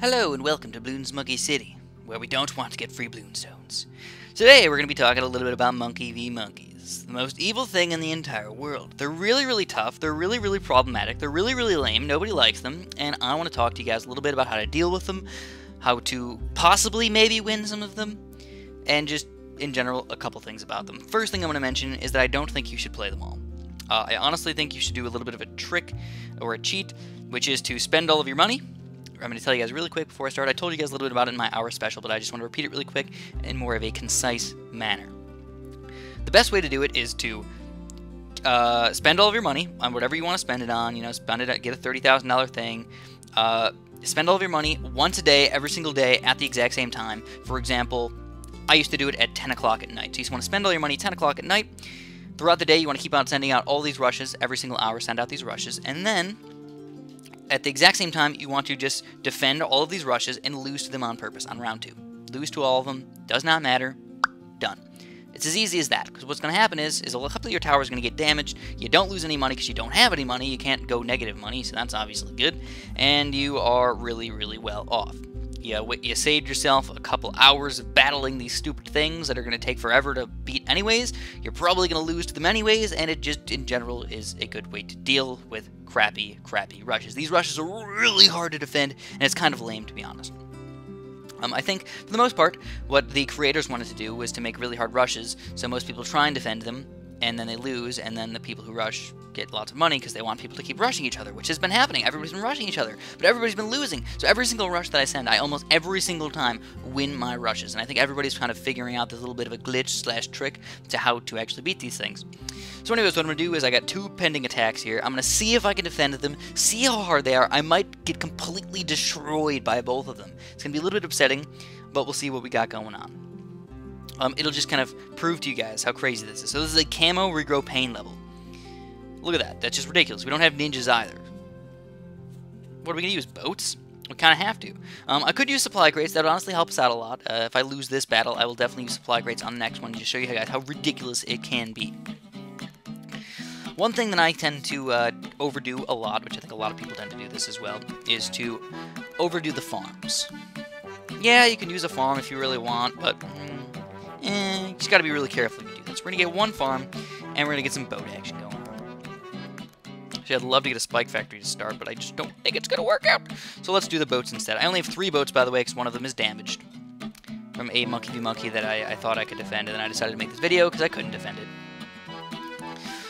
Hello and welcome to Bloons Monkey City, where we don't want to get free Bloonstones. Today we're going to be talking a little bit about Monkey v. Monkeys, the most evil thing in the entire world. They're really tough, they're really problematic, they're really lame, nobody likes them, and I want to talk to you guys a little bit about how to deal with them, how to possibly maybe win some of them, and just, in general, a couple things about them. First thing I'm going to mention is that I don't think you should play them all. I honestly think you should do a little bit of a trick or a cheat, which is to spend all of your money. I'm going to tell you guys really quick before I start. I told you guys a little bit about it in my hour special, but I just want to repeat it really quick in more of a concise manner. The best way to do it is to spend all of your money on whatever you want to spend it on. You know, spend it, get a $30,000 thing. Spend all of your money once a day, every single day, at the exact same time. For example, I used to do it at 10 o'clock at night. So you just want to spend all your money 10 o'clock at night. Throughout the day, you want to keep on sending out all these rushes. Every single hour, send out these rushes. And then, at the exact same time, you want to just defend all of these rushes and lose to them on purpose on round 2. Lose to all of them. Does not matter. Done. It's as easy as that. Because what's going to happen is a couple of your towers are going to get damaged. You don't lose any money because you don't have any money. You can't go negative money, so that's obviously good. And you are really well off. You saved yourself a couple hours of battling these stupid things that are going to take forever to beat anyways. You're probably going to lose to them anyways, and it just, in general, is a good way to deal with crappy rushes. These rushes are really hard to defend, and it's kind of lame, to be honest. I think, for the most part, what the creators wanted to do was to make really hard rushes, so most people try and defend them, and then they lose, and then the people who rush get lots of money because they want people to keep rushing each other, which has been happening. Everybody's been rushing each other, but everybody's been losing. So every single rush that I send, I almost every single time win my rushes, and I think everybody's kind of figuring out this little bit of a glitch / trick to how to actually beat these things. So anyways, what I'm going to do is I got 2 pending attacks here. I'm going to see if I can defend them, see how hard they are. I might get completely destroyed by both of them. It's going to be a little bit upsetting, but we'll see what we got going on. It'll just kind of prove to you guys how crazy this is. So this is a camo regrow pain level. Look at that. That's just ridiculous. We don't have ninjas either. What are we going to use? Boats? We kind of have to. I could use supply crates. That would honestly help us out a lot. If I lose this battle, I will definitely use supply crates on the next one to just show you guys how ridiculous it can be. One thing that I tend to overdo a lot, which I think a lot of people tend to do this as well, is to overdo the farms. Yeah, you can use a farm if you really want, but you just got to be really careful when you do this. We're going to get 1 farm, and we're going to get some boat action going. Actually, I'd love to get a spike factory to start, but I just don't think it's going to work out. So let's do the boats instead. I only have 3 boats, by the way, because one of them is damaged from a Monkey v. Monkey that I thought I could defend, and then I decided to make this video because I couldn't defend it.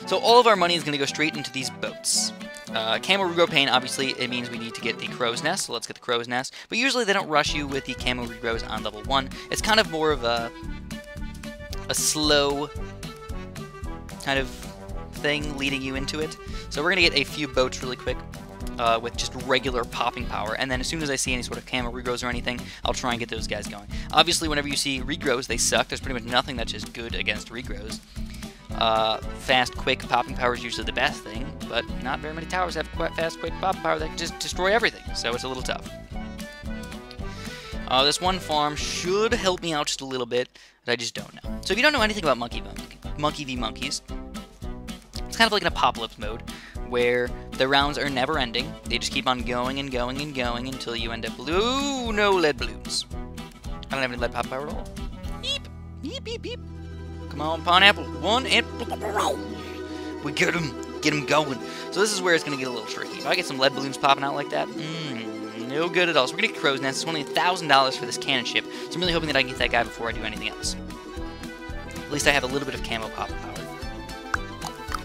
So all of our money is going to go straight into these boats. Camo regrow pain, obviously, it means we need to get the crow's nest, so let's get the crow's nest. But usually they don't rush you with the camo regrows on level 1. It's kind of more of a slow kind of thing leading you into it. So we're going to get a few boats really quick with just regular popping power, and then as soon as I see any sort of camo regrows or anything, I'll try and get those guys going. Obviously, whenever you see regrows, they suck. There's pretty much nothing that's just good against regrows. Fast, quick popping power is usually the best thing, but not very many towers have fast, quick popping power that can just destroy everything, so it's a little tough. This 1 farm should help me out just a little bit, but I just don't know. So if you don't know anything about Monkey v. Monkeys, it's kind of like an apocalypse mode, where the rounds are never ending. They just keep on going and going and going until you end up blue. No lead balloons. I don't have any lead pop power at all. Beep, beep, beep, beep. Come on, pineapple. 1 and we get him going. So this is where it's going to get a little tricky. If I get some lead balloons popping out like that, no good at all. So we're going to get crow's nest. It's only $1,000 for this cannon ship, so I'm really hoping that I can get that guy before I do anything else. At least I have a little bit of camo popping power.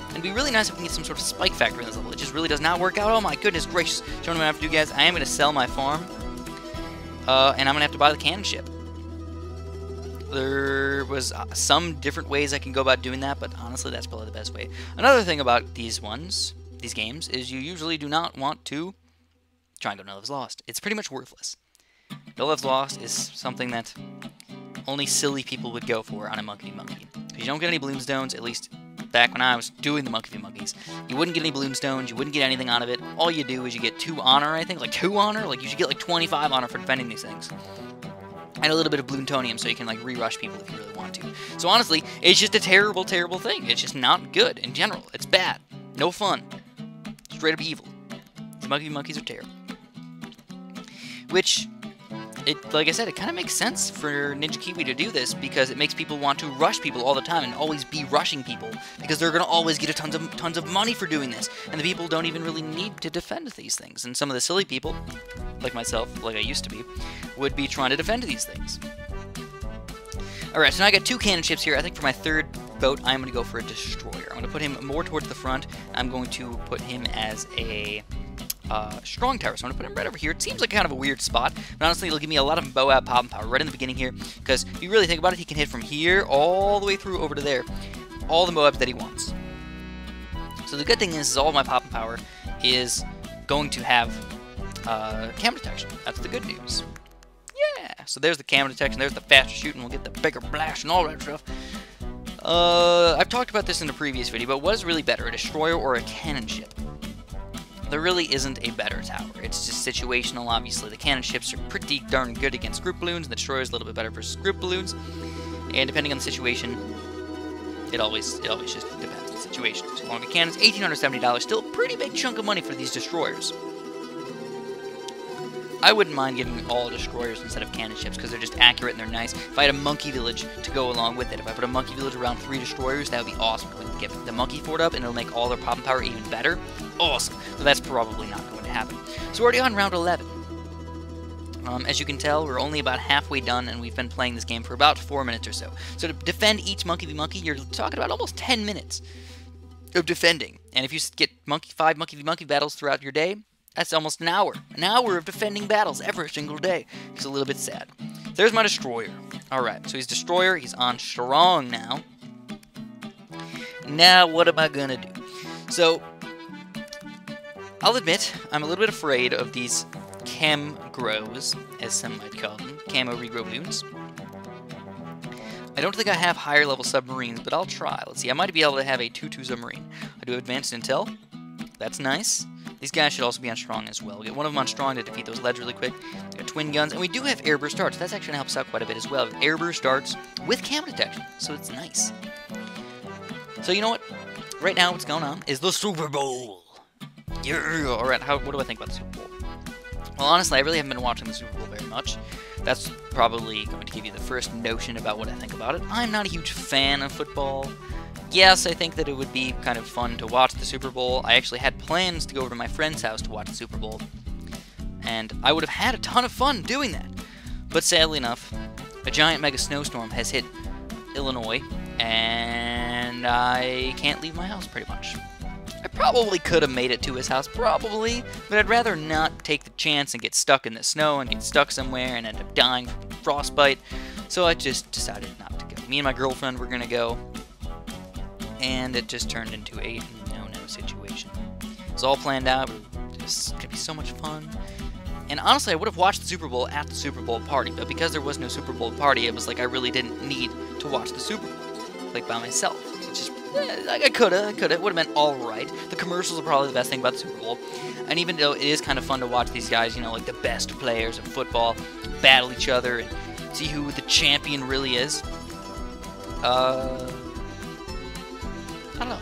And it'd be really nice if we can get some sort of spike factory in this level. It just really does not work out. Oh my goodness gracious. Showing what I have to do, guys. I am going to sell my farm, and I'm going to have to buy the cannon ship. There was some different ways I can go about doing that, but honestly, that's probably the best way. Another thing about these games, is you usually do not want to try and go No Lives Lost. It's pretty much worthless. No Lives Lost is something that only silly people would go for on a Monkey v. Monkey. Because you don't get any Bloonstones, at least back when I was doing the Monkey v. Monkeys. You wouldn't get any Bloonstones, you wouldn't get anything out of it. All you do is you get 2 honor, I think. Like 2 honor? Like you should get like 25 honor for defending these things. And a little bit of Bloontonium so you can like re-rush people if you really want to. So honestly, it's just a terrible thing. It's just not good in general. It's bad. No fun. Straight up evil. These Monkey v. Monkeys are terrible. which, like I said, it kind of makes sense for Ninja Kiwi to do this because it makes people want to rush people all the time and always be rushing people because they're going to always get tons of money for doing this, and the people don't even really need to defend these things. And some of the silly people, like myself, like I used to be, would be trying to defend these things. Alright, so now I got 2 cannon ships here. I think for my 3rd boat, I'm going to go for a destroyer. I'm going to put him more towards the front. I'm going to put him as a strong tower, so I'm going to put him right over here. It seems like kind of a weird spot, but honestly, it'll give me a lot of bow out pop and power right in the beginning here, because if you really think about it, he can hit from here all the way through over to there, all the Moabs that he wants. So the good thing is all of my pop and power is going to have cam detection. That's the good news. Yeah, so there's the cam detection, there's the faster shooting, we'll get the bigger blast and all that stuff. I've talked about this in a previous video, but what is really better, a destroyer or a cannon ship? There really isn't a better tower. It's just situational, obviously. The cannon ships are pretty darn good against group balloons, and the destroyer is a little bit better versus group balloons. And depending on the situation, it always just depends on the situation. So long as cannons, $1,870, still a pretty big chunk of money for these destroyers. I wouldn't mind getting all destroyers instead of cannon ships because they're just accurate and they're nice. If I had a monkey village to go along with it, if I put a monkey village around 3 destroyers, that would be awesome. We can get the monkey fort up and it'll make all their pop and power even better. Awesome. But that's probably not going to happen. So we're already on round 11. As you can tell, we're only about halfway done and we've been playing this game for about 4 minutes or so. So to defend each monkey v monkey, you're talking about almost 10 minutes of defending. And if you get 5 monkey v monkey battles throughout your day, that's almost an hour. An hour of defending battles every single day. It's a little bit sad. There's my destroyer. Alright, so he's destroyer. He's on strong now. Now, what am I gonna do? So, I'll admit, I'm a little bit afraid of these cam grows, as some might call them. Camo regrow balloons. I don't think I have higher level submarines, but I'll try. Let's see, I might be able to have a 2-2 submarine. I do have advanced intel. That's nice. These guys should also be on strong as well. We'll get one of them on strong to defeat those leads really quick. We got twin guns, and we do have airburst darts. That's actually going to help us out quite a bit as well. Airburst darts with cam detection, so it's nice. So you know what? Right now what's going on is the Super Bowl. Yeah! Alright, what do I think about the Super Bowl? Well, honestly, I really haven't been watching the Super Bowl very much. That's probably going to give you the first notion about what I think about it. I'm not a huge fan of football. Yes, I think that it would be kind of fun to watch the Super Bowl. I actually had plans to go over to my friend's house to watch the Super Bowl, and I would have had a ton of fun doing that. But sadly enough, a giant mega snowstorm has hit Illinois, and I can't leave my house pretty much. I probably could have made it to his house, probably, but I'd rather not take the chance and get stuck in the snow and get stuck somewhere and end up dying from frostbite, so I just decided not to go. Me and my girlfriend were going to go, and it just turned into a no-no situation. It's all planned out. It's going to be so much fun. And honestly, I would have watched the Super Bowl at the Super Bowl party, but because there was no Super Bowl party, it was like I really didn't need to watch the Super Bowl, like, by myself. It's just, I coulda. It would have been alright. The commercials are probably the best thing about the Super Bowl. And even though it is kind of fun to watch these guys, you know, like the best players of football, battle each other and see who the champion really is, I don't know.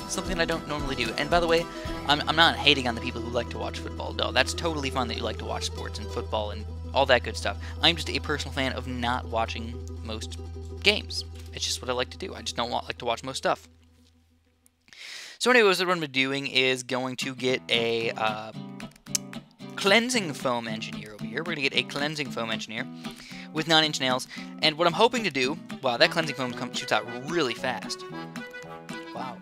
Something I don't normally do. And by the way, I'm not hating on the people who like to watch football. No, that's totally fine that you like to watch sports and football and all that good stuff. I'm just a personal fan of not watching most games. It's just what I like to do. I just don't like to watch most stuff. So anyways, what I'm going to be doing is going to get a cleansing foam engineer over here. We're going to get a cleansing foam engineer with 9-inch nails. And what I'm hoping to do... Wow, that cleansing foam shoots out really fast. Wow.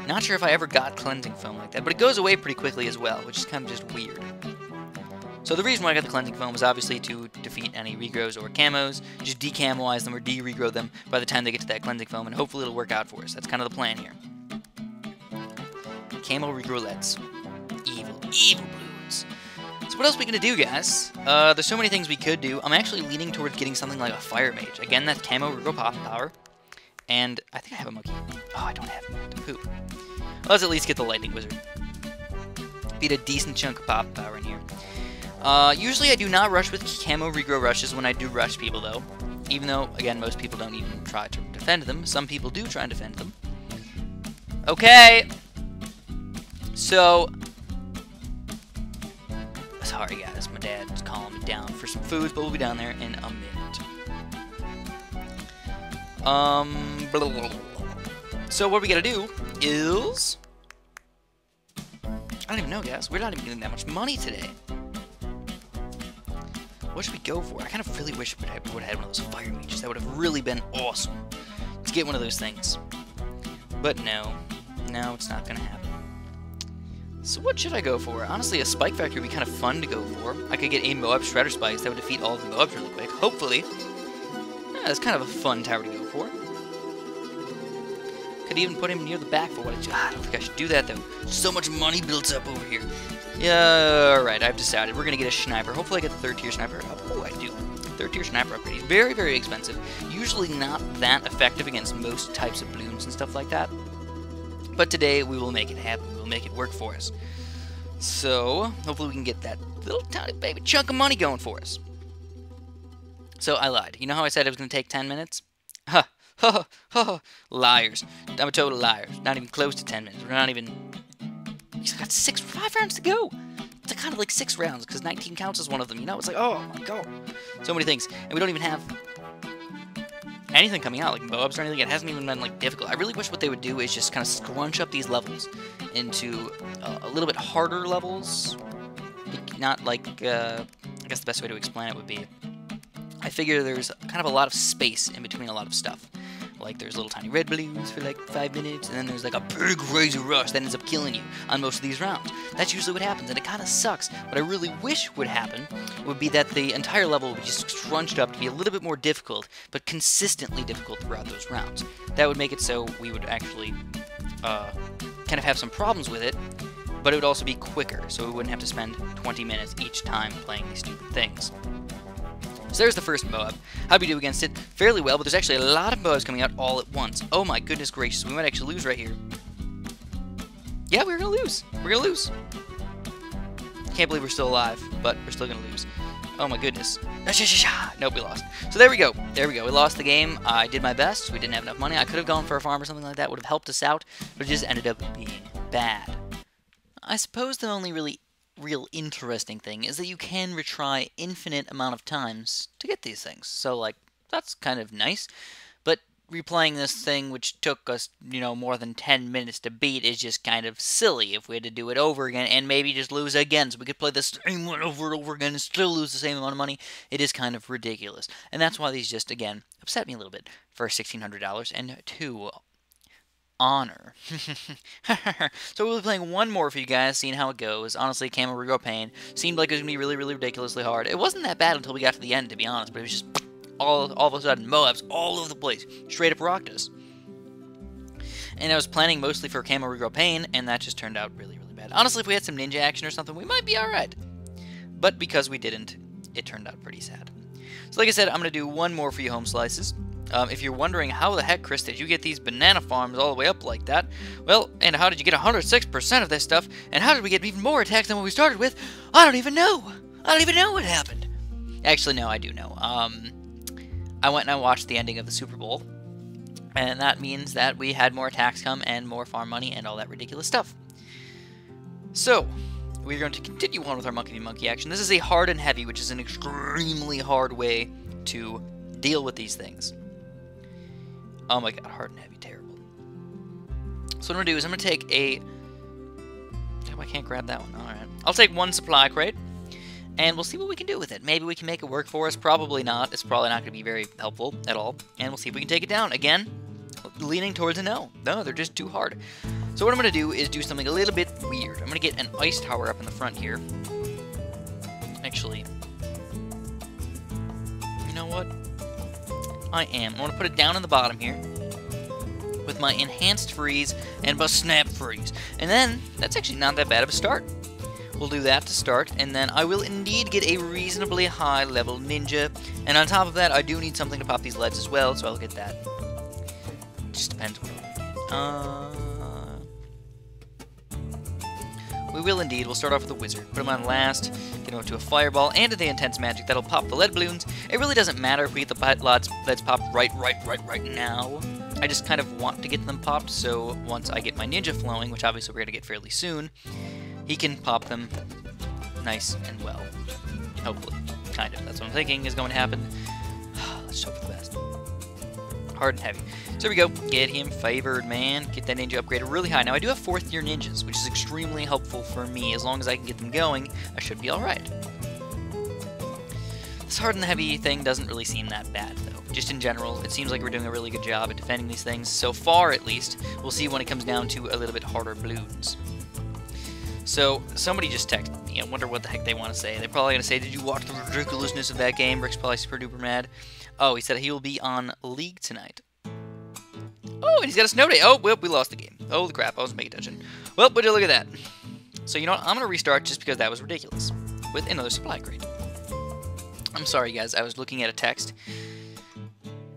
Not sure if I ever got cleansing foam like that, but it goes away pretty quickly as well, which is kind of just weird. So the reason why I got the cleansing foam was obviously to defeat any regrows or camos, just decamoize them or de-regrow them by the time they get to that cleansing foam, and hopefully it'll work out for us. That's kind of the plan here. Camo regrow leads. Evil, evil balloons. So what else are we going to do, guys? There's so many things we could do. I'm actually leaning towards getting something like a fire mage. Again, that's camo regrow pop power. And I think I have a monkey. Oh, I don't have him yet. Poop. Let's at least get the lightning wizard. Beat a decent chunk of pop power in here. Usually I do not rush with camo regrow rushes when I do rush people, though. Even though, again, most people don't even try to defend them. Some people do try and defend them. Okay. So, Sorry, guys. My dad's calling me down for some foods, but we'll be down there in a minute. Blah, blah, blah. So what we gotta do is... I don't even know, guys. We're not even getting that much money today. What should we go for? I kind of really wish we would have had one of those fire mages. That would have really been awesome to get one of those things. But no. No, it's not gonna happen. So what should I go for? Honestly, a spike factory would be kind of fun to go for. I could get a Moab Shredder Spikes that would defeat all of the Moabs really quick. Hopefully. Yeah, that's kind of a fun tower to go for. Could even put him near the back for what it's... I don't think I should do that, though. So much money built up over here. Yeah, alright, I've decided. We're going to get a sniper. Hopefully I get the third tier sniper. Oh, I do. Third tier sniper upgrade. He's very, very expensive. Usually not that effective against most types of balloons and stuff like that. But today, we will make it happen. We'll make it work for us. So, hopefully we can get that little tiny baby chunk of money going for us. So, I lied. You know how I said it was going to take 10 minutes? Ha! Ha! Ha! Liars. I'm a total liar. Not even close to 10 minutes. We're not even... We still got 5 rounds to go! It's kind of like 6 rounds, because 19 counts as one of them, you know? It's like, oh my god. So many things. And we don't even have... anything coming out, like Moabs or anything. It hasn't even been, like, difficult. I really wish what they would do is just kind of scrunch up these levels into a little bit harder levels. Not like, I guess the best way to explain it would be, I figure there's kind of a lot of space in between a lot of stuff. Like, there's little tiny red balloons for, like, 5 minutes, and then there's, like, a big crazy rush that ends up killing you on most of these rounds. That's usually what happens, and it kind of sucks. What I really wish would happen would be that the entire level would be just scrunched up to be a little bit more difficult, but consistently difficult throughout those rounds. That would make it so we would actually kind of have some problems with it, but it would also be quicker, so we wouldn't have to spend 20 minutes each time playing these stupid things. So there's the first Moab. How'd we do against it? Fairly well, but there's actually a lot of Moabs coming out all at once. Oh my goodness gracious, we might actually lose right here. Yeah, we're gonna lose. We're gonna lose. Can't believe we're still alive, but we're still gonna lose. Oh my goodness. Nope, we lost. So there we go. There we go. We lost the game. I did my best. We didn't have enough money. I could have gone for a farm or something like that. Would have helped us out, but it just ended up being bad. I suppose the only real interesting thing is that you can retry infinite amount of times to get these things. So, like, that's kind of nice. But replaying this thing, which took us, you know, more than 10 minutes to beat, is just kind of silly if we had to do it over again and maybe just lose again. So we could play the same one over and over again and still lose the same amount of money. It is kind of ridiculous. And that's why these just, again, upset me a little bit. First, $1,600, and 2, honor. So we'll be playing one more for you guys, seeing how it goes. Honestly, Camo Regrow Pain seemed like it was going to be really, really ridiculously hard. It wasn't that bad until we got to the end, to be honest, but it was just all of a sudden, Moabs all over the place. Straight up rocked us. And I was planning mostly for Camo Regrow Pain, and that just turned out really, really bad. Honestly, if we had some ninja action or something, we might be alright. But because we didn't, it turned out pretty sad. So like I said, I'm going to do one more for you home slices. If you're wondering how the heck, Chris, did you get these banana farms all the way up like that? Well, and how did you get 106% of this stuff? And how did we get even more attacks than what we started with? I don't even know. I don't even know what happened. Actually, no, I do know. I went and I watched the ending of the Super Bowl. And that means that we had more attacks come and more farm money and all that ridiculous stuff. So, we're going to continue on with our Monkey v. Monkey action. This is a hard and heavy, which is an extremely hard way to deal with these things. Oh my god, hard and heavy, terrible. So what I'm going to do is I'm going to take a... Oh, I can't grab that one. Alright. I'll take one supply crate, and we'll see what we can do with it. Maybe we can make it work for us. Probably not. It's probably not going to be very helpful at all. And we'll see if we can take it down. Again, leaning towards a no. No, they're just too hard. So what I'm going to do is do something a little bit weird. I'm going to get an ice tower up in the front here. Actually, you know what? I want to put it down in the bottom here with my enhanced freeze and my snap freeze. And then, that's actually not that bad of a start. We'll do that to start, and then I will indeed get a reasonably high level ninja. And on top of that, I do need something to pop these leads as well, so I'll get that. Just depends what we will indeed. We'll start off with a wizard. Put him on last, get him up to a fireball, and to the intense magic. That'll pop the lead balloons. It really doesn't matter if we get the leads popped right now. I just kind of want to get them popped, so once I get my ninja flowing, which obviously we're going to get fairly soon, he can pop them nice and well. Hopefully. Kind of. That's what I'm thinking is going to happen. Let's hope for the best. Hard and heavy. So here we go. Get him favored, man. Get that ninja upgraded really high. Now, I do have 4th tier ninjas, which is extremely helpful for me. As long as I can get them going, I should be alright. This hard and heavy thing doesn't really seem that bad, though. Just in general, it seems like we're doing a really good job at defending these things. So far, at least. We'll see when it comes down to a little bit harder balloons. So, somebody just texted me. I wonder what the heck they want to say. They're probably going to say, did you watch the ridiculousness of that game? Rick's probably super duper mad. Oh, he said he will be on League tonight. Oh, and he's got a snow day. Oh, well, we lost the game. Holy crap, I wasn't paying attention. Well, but look at that. So, you know what? I'm going to restart just because that was ridiculous. With another supply crate. I'm sorry, guys. I was looking at a text.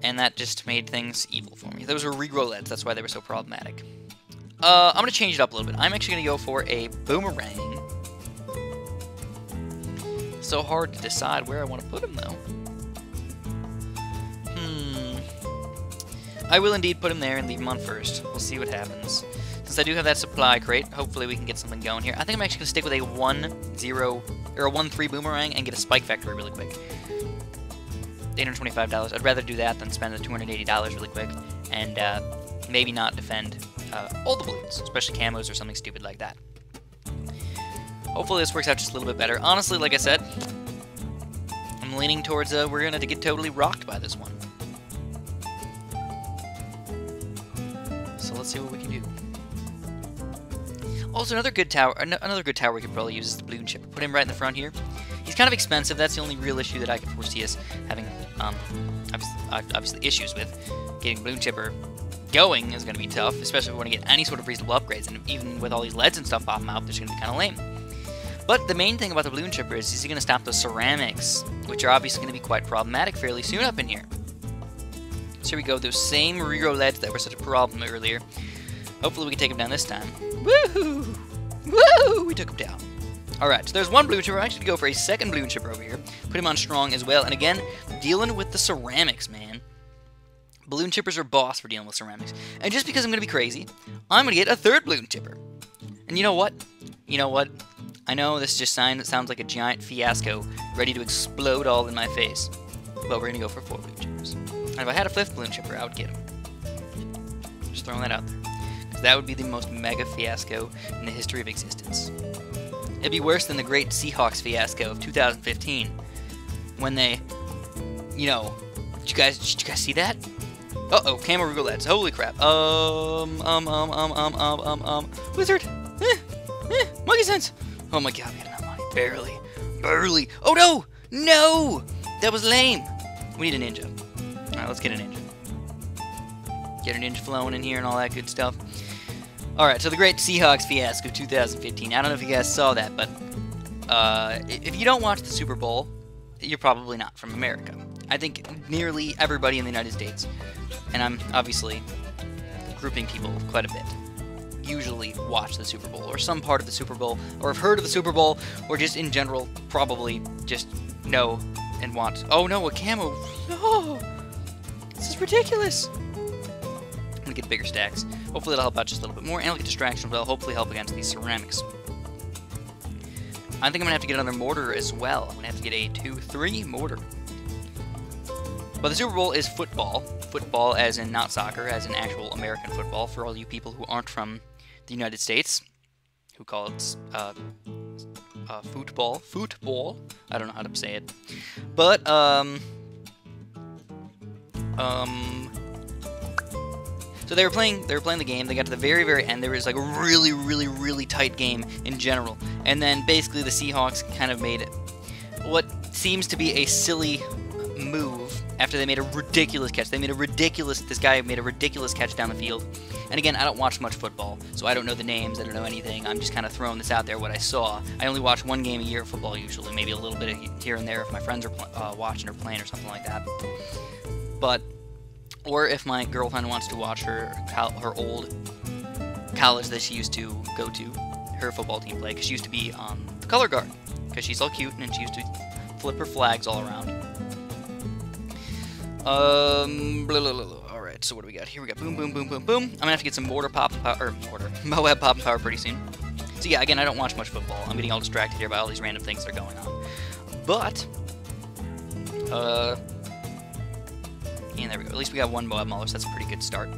And that just made things evil for me. Those were re-rollettes. That's why they were so problematic. I'm going to change it up a little bit. I'm actually going to go for a boomerang. So hard to decide where I want to put him, though. I will indeed put him there and leave him on first. We'll see what happens. Since I do have that supply crate, hopefully we can get something going here. I think I'm actually going to stick with a 1-0 or a 1-3 boomerang and get a spike factory really quick. $825. I'd rather do that than spend the $280 really quick and maybe not defend all the balloons, especially camos or something stupid like that. Hopefully this works out just a little bit better. Honestly, like I said, I'm leaning towards we're going to have to get totally rocked by this one. So let's see what we can do. Also, another good tower we could probably use is the balloon chipper. Put him right in the front here. He's kind of expensive. That's the only real issue that I can foresee us having, obviously issues with. Getting balloon chipper going is going to be tough, especially if we want to get any sort of reasonable upgrades. And even with all these leads and stuff popping out, it's going to be kind of lame. But the main thing about the balloon chipper is he's going to stop the ceramics, which are obviously going to be quite problematic fairly soon up in here. So here we go, those same Rero leads that were such a problem earlier. Hopefully we can take him down this time. Woohoo! Woo! We took him down. Alright, so there's one balloon chipper. I'm actually going to go for a second balloon chipper over here. Put him on strong as well. And again, dealing with the ceramics, man. Balloon chippers are boss for dealing with ceramics. And just because I'm going to be crazy, I'm going to get a third balloon chipper. And you know what? You know what? I know this just sounds like a giant fiasco ready to explode all in my face. But we're going to go for 4 balloon chippers. And if I had a 5th balloon chipper, I would get him. Just throwing that out there. Because that would be the most mega fiasco in the history of existence. It'd be worse than the great Seahawks fiasco of 2015. When they, you know, did you guys see that? Uh-oh, camo roulettes. Holy crap. Wizard. Monkey sense. Oh my god, we got enough money. Barely. Oh no! No! That was lame. We need a ninja. Alright, let's get a ninja. Get a ninja flowing in here and all that good stuff. Alright, so the great Seahawks fiasco of 2015. I don't know if you guys saw that, but if you don't watch the Super Bowl, you're probably not from America. I think nearly everybody in the United States, and I'm obviously grouping people quite a bit, usually watch the Super Bowl, or some part of the Super Bowl, or have heard of the Super Bowl, or just in general probably just know and want. Oh no, a camo! No! This is ridiculous! I'm gonna get bigger stacks. Hopefully it'll help out just a little bit more, and I'll get distraction, but it'll hopefully help against these ceramics. I think I'm gonna have to get another mortar as well. I'm gonna have to get a 2-3 mortar. But the Super Bowl is football. Football as in not soccer, as in actual American football, for all you people who aren't from the United States, who call it football. Football. I don't know how to say it. But, so they were playing the game. They got to the very end. There was like a really tight game in general. And then basically the Seahawks kind of made what seems to be a silly move after they made a ridiculous catch. This guy made a ridiculous catch down the field. And again, I don't watch much football, so I don't know the names, I don't know anything. I'm just kind of throwing this out there, what I saw. I only watch one game a year of football usually, maybe a little bit here and there if my friends are watching or playing or something like that. But, or if my girlfriend wants to watch her old college that she used to go to, her football team play, because she used to be on the color guard, because she's all cute and she used to flip her flags all around. Alright, so what do we got? Here we got boom. I'm gonna have to get some mortar pop power, or mortar, Moab pop and power pretty soon. So yeah, again, I don't watch much football. I'm getting all distracted here by all these random things that are going on. But, and there we go. At least we got one Moab Mauler, so that's a pretty good start.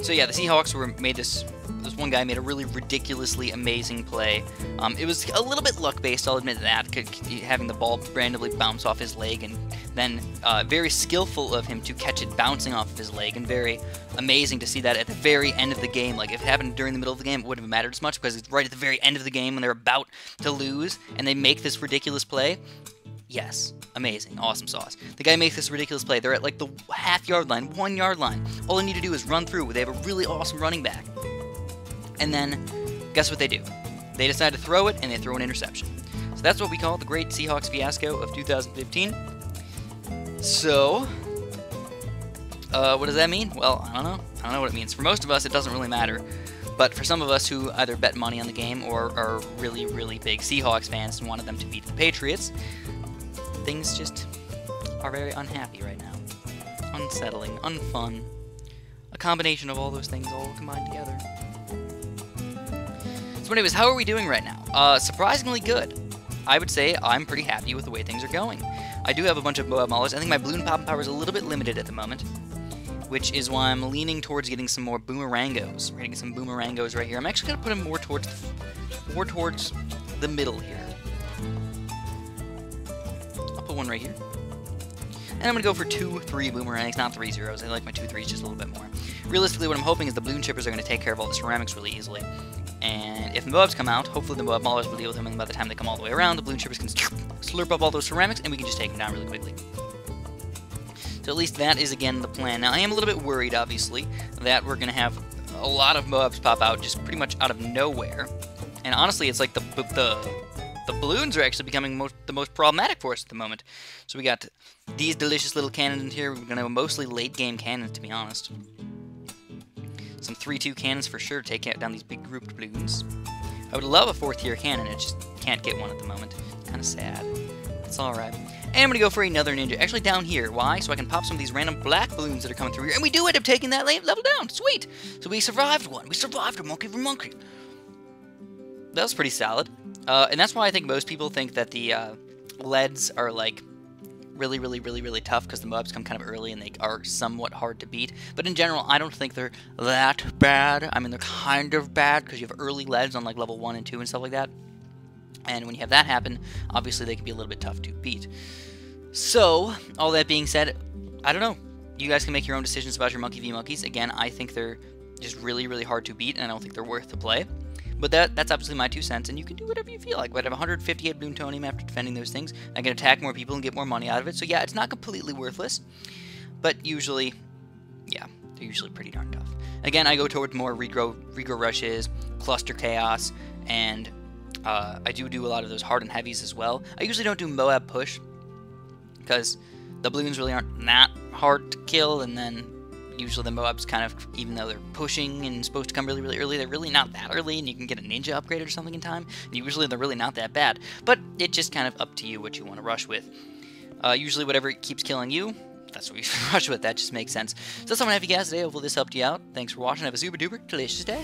So yeah, the Seahawks made this one guy made a really ridiculously amazing play. It was a little bit luck-based, I'll admit that, having the ball randomly bounce off his leg, and then very skillful of him to catch it bouncing off of his leg, and very amazing to see that at the very end of the game. Like, if it happened during the middle of the game, it wouldn't have mattered as much, because it's right at the very end of the game when they're about to lose, and they make this ridiculous play. Yes, amazing, awesome sauce. The guy makes this ridiculous play. They're at like the half-yard line, 1 yard line. All they need to do is run through. They have a really awesome running back. And then, guess what they do? They decide to throw it, and they throw an interception. So that's what we call the Great Seahawks Fiasco of 2015. So, what does that mean? Well, I don't know. I don't know what it means. For most of us, it doesn't really matter. But for some of us who either bet money on the game or are really, really big Seahawks fans and wanted them to beat the Patriots, things just are very unhappy right now. Unsettling, unfun. A combination of all those things all combined together. So anyways, how are we doing right now? Surprisingly good. I would say I'm pretty happy with the way things are going. I do have a bunch of Moab Maulers. I think my balloon popping power is a little bit limited at the moment, which is why I'm leaning towards getting some more boomerangos. We're gonna get some boomerangos right here. I'm actually gonna put them more towards the middle here. I'll put one right here. And I'm going to go for 2-3 boomerangs, not 3 zeros. I like my 2 3s just a little bit more. Realistically, what I'm hoping is the balloon chippers are going to take care of all the ceramics really easily. And if the Moabs come out, hopefully the Moab Maulers will deal with them, and by the time they come all the way around, the balloon chippers can slurp up all those ceramics, and we can just take them down really quickly. So at least that is, again, the plan. Now, I am a little bit worried, obviously, that we're going to have a lot of Moabs pop out just pretty much out of nowhere. And honestly, it's like the balloons are actually becoming the most problematic for us at the moment. So we got these delicious little cannons in here. We're going to have mostly late-game cannons, to be honest. Some 3-2 cannons for sure to take down these big grouped balloons. I would love a 4th-tier cannon. I just can't get one at the moment. It's kind of sad. It's alright. And I'm going to go for another ninja. Actually, down here. Why? So I can pop some of these random black balloons that are coming through here. And we do end up taking that level down. Sweet! So we survived one. We survived a monkey for monkey. That was pretty solid. And that's why I think most people think that the leads are, like, really tough, because the Moabs come kind of early and they are somewhat hard to beat. But in general, I don't think they're that bad. I mean, they're kind of bad, because you have early leads on, like, level 1 and 2 and stuff like that. And when you have that happen, obviously they can be a little bit tough to beat. So, all that being said, I don't know. You guys can make your own decisions about your Monkey v. Monkeys. Again, I think they're just really hard to beat, and I don't think they're worth the play. But that's obviously my 2 cents, and you can do whatever you feel like. But I have 158 plutonium after defending those things. I can attack more people and get more money out of it. So yeah, it's not completely worthless. But usually, yeah, they're usually pretty darn tough. Again, I go towards more regrow rushes, cluster chaos, and I do a lot of those hard and heavies as well. I usually don't do Moab push, because the balloons really aren't that hard to kill, and then usually the Moabs kind of, even though they're pushing and supposed to come really early, they're really not that early, and you can get a ninja upgraded or something in time, and usually they're really not that bad. But it's just kind of up to you what you want to rush with. Usually whatever keeps killing you, that's what you should rush with. That just makes sense. So that's all I have for you guys today. Hopefully this helped you out. Thanks for watching. Have a super duper delicious day.